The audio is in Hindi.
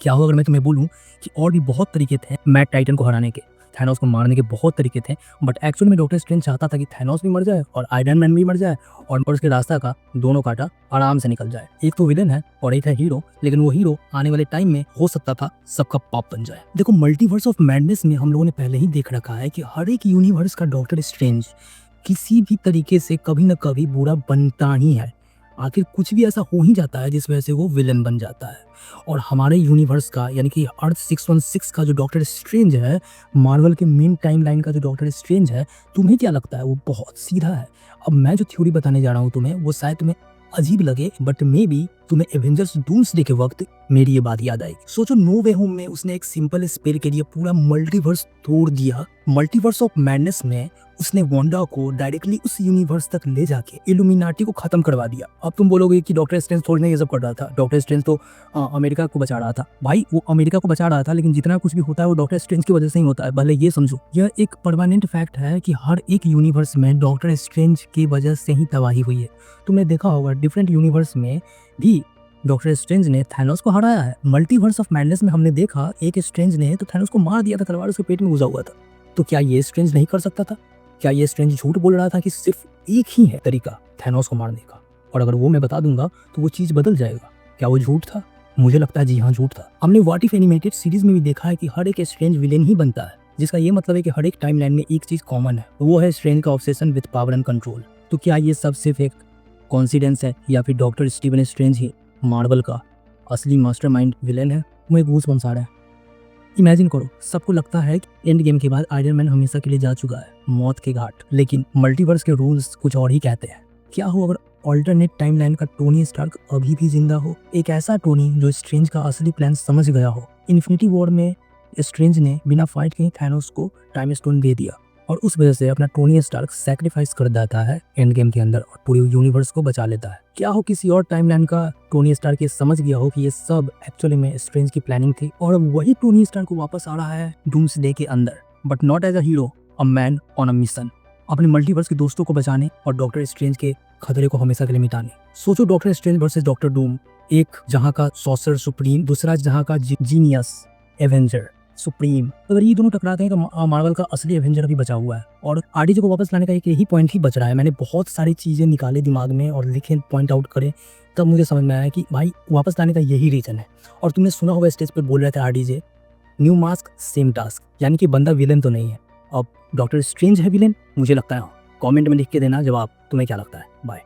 क्या होगा अगर मैं तुम्हें बोलूँ कि और भी बहुत तरीके थे मैट टाइटन को हराने के, थैनोस को मारने के बहुत तरीके थे, बट एक्चुअली में डॉक्टर स्ट्रेंज चाहता था कि थैनोस भी मर जाए और आयरन मैन भी मर जाए और उसके रास्ता का दोनों कांटा आराम से निकल जाए। एक तो विलन है और एक है हीरो, लेकिन वो हीरो आने वाले टाइम में हो सकता था सबका पाप बन जाए। देखो, मल्टीवर्स ऑफ मैडनेस में हम लोगों ने पहले ही देख रखा है कि हर एक यूनिवर्स का डॉक्टर स्ट्रेंज किसी भी तरीके से कभी न कभी बुरा बनता ही है। आखिर कुछ भी ऐसा हो ही जाता है जिस वजह से वो विलन बन जाता है। और हमारे यूनिवर्स का यानी कि अर्थ 616 का जो डॉक्टर स्ट्रेंज है, मार्वल के मेन टाइमलाइन का जो डॉक्टर स्ट्रेंज है, तुम्हें क्या लगता है वो बहुत सीधा है? अब मैं जो थ्योरी बताने जा रहा हूँ तुम्हें, वो शायद तुम्हें अजीब लगे, बट मे बी तुम्हें एवेंजर्स डूम्सडे के वक्त मेरी ये बात याद आएगी। सोचो, नो वे होम में उसने एक सिंपल स्पेल के लिए पूरा मल्टीवर्स तोड़ दिया। मल्टीवर्स ऑफ मैडनेस में उसने वांडा को डायरेक्टली उस यूनिवर्स तक ले जाके इल्यूमिनाटी को खत्म करवा दिया। अब तुम बोलोगे कि डॉक्टर स्ट्रेंज थोड़ी ना ये सब कर रहा था, डॉक्टर स्ट्रेंज तो अमेरिका को बचा रहा था। भाई, वो अमेरिका को बचा रहा था, लेकिन जितना कुछ भी होता है वो डॉक्टर स्ट्रेंज की वजह से ही होता है। भले ये समझो, यह एक परमानेंट फैक्ट है कि हर एक यूनिवर्स में डॉक्टर स्ट्रेंज की वजह से ही तबाही हुई है। तुमने देखा होगा डिफरेंट यूनिवर्स में भी डॉक्टर स्ट्रेंज ने थैनोस को हराया है। मल्टीवर्स ऑफ मैडनेस में हमने देखा एक स्ट्रेंज ने तो थैनोस को मार दिया था, तलवार उसके पेट में घुसा हुआ था। तो क्या ये स्ट्रेंज नहीं कर सकता था? क्या ये स्ट्रेंज झूठ बोल रहा था कि सिर्फ एक ही है तरीका थैनोस को मारने का, और अगर वो मैं बता दूंगा तो वो चीज बदल जाएगा? क्या वो झूठ था? मुझे लगता है जी हाँ, झूठ था। हमने व्हाट इफ एनिमेटेड सीरीज में भी देखा है कि हर एक स्ट्रेंज विलेन ही बनता है, जिसका ये मतलब है कि हर एक टाइमलाइन में एक चीज कॉमन है, वो है स्ट्रेंज का obsession with power and control. तो क्या ये सब सिर्फ एक कॉन्सिडेंस है, या फिर डॉक्टर स्टीवन स्ट्रेंज ही मार्वल का असली मास्टरमाइंड विलेन है? मुझे गूज़बम्प्स आ रहा है। इमेजिन करो, सबको लगता है कि एंड गेम के बाद आयरन मैन हमेशा के लिए जा चुका है मौत के घाट, लेकिन मल्टीवर्स के रूल्स कुछ और ही कहते हैं। क्या हो अगर ऑल्टरनेट टाइमलाइन का टोनी स्टार्क अभी भी जिंदा हो? एक ऐसा टोनी जो स्ट्रेंज का असली प्लान समझ गया हो। इन्फिनिटी वॉर में स्ट्रेंज ने बिना फाइट के ही थैनोस को टाइम स्टोन दे दिया, और उस वजह से अपना टोनी स्टार्क सैक्रिफाइस कर देता है एंड गेम के अंदर और पूरे यूनिवर्स को बचा लेता है। क्या हो किसी और टाइमलाइन का टोनी स्टार्क ये समझ गया हो कि ये सब एक्चुअली में स्ट्रेंज की प्लानिंग थी, और अब वही टोनी स्टार्क को वापस आ रहा है डूम्सडे के अंदर, but not as a hero, a man on a mission, अपने मल्टीवर्स के दोस्तों को बचाने और डॉक्टर स्ट्रेंज के खतरे को हमेशा के लिए मिटाने। सोचो, doctor strange versus doctor Doom, एक जहाँ का सॉर्सरर सुप्रीम, दूसरा जहाँ का जीनियस एवेंजर सुप्रीम। अगर ये दोनों टकराते हैं तो मार्वल का असली एवेंजर भी बचा हुआ है, और आरडीजे को वापस लाने का एक यही पॉइंट ही बच रहा है। मैंने बहुत सारी चीज़ें निकाले दिमाग में और लिखे, पॉइंट आउट करे, तब मुझे समझ में आया कि भाई वापस लाने का यही रीजन है। और तुमने सुना होगा स्टेज पर बोल रहे थे RDJ, new mask same task, यानी कि बंदा विलेन तो नहीं है। अब डॉक्टर स्ट्रेंज है विलेन? मुझे लगता है हाँ। कॉमेंट में लिख के देना जवाब, तुम्हें क्या लगता है। बाय।